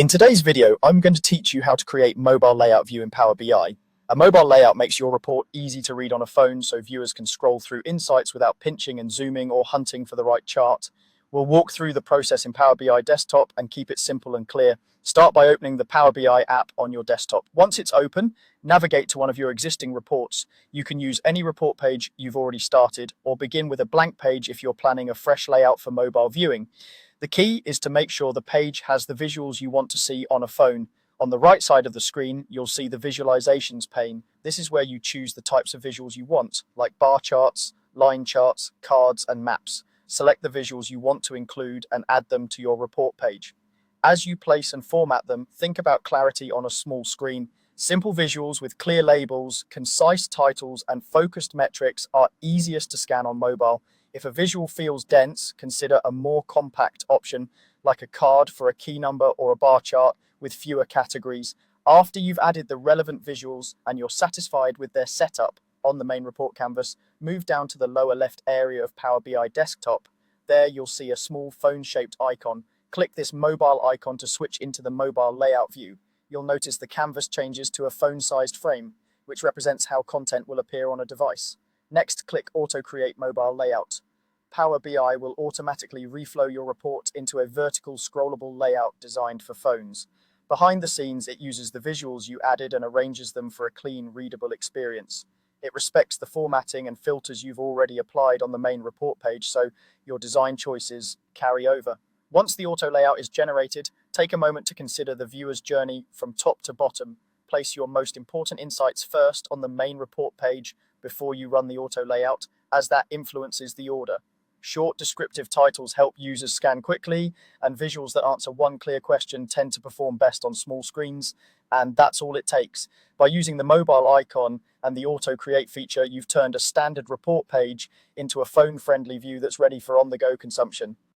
In today's video, I'm going to teach you how to create mobile layout view in Power BI. A mobile layout makes your report easy to read on a phone so viewers can scroll through insights without pinching and zooming or hunting for the right chart. We'll walk through the process in Power BI desktop and keep it simple and clear. Start by opening the Power BI app on your desktop. Once it's open, navigate to one of your existing reports. You can use any report page you've already started or begin with a blank page if you're planning a fresh layout for mobile viewing. The key is to make sure the page has the visuals you want to see on a phone. On the right side of the screen, you'll see the visualizations pane. This is where you choose the types of visuals you want, like bar charts, line charts, cards, and maps. Select the visuals you want to include and add them to your report page. As you place and format them, think about clarity on a small screen. Simple visuals with clear labels, concise titles, and focused metrics are easiest to scan on mobile. If a visual feels dense, consider a more compact option, like a card for a key number or a bar chart with fewer categories. After you've added the relevant visuals and you're satisfied with their setup on the main report canvas, move down to the lower left area of Power BI desktop. There you'll see a small phone-shaped icon. Click this mobile icon to switch into the mobile layout view. You'll notice the canvas changes to a phone-sized frame, which represents how content will appear on a device. Next, click Auto Create Mobile Layout. Power BI will automatically reflow your report into a vertical scrollable layout designed for phones. Behind the scenes, it uses the visuals you added and arranges them for a clean, readable experience. It respects the formatting and filters you've already applied on the main report page, so your design choices carry over. Once the auto layout is generated, take a moment to consider the viewer's journey from top to bottom. Place your most important insights first on the main report page before you run the auto layout, as that influences the order. Short descriptive titles help users scan quickly, and visuals that answer one clear question tend to perform best on small screens, and that's all it takes. By using the mobile icon and the auto create feature, you've turned a standard report page into a phone-friendly view that's ready for on-the-go consumption.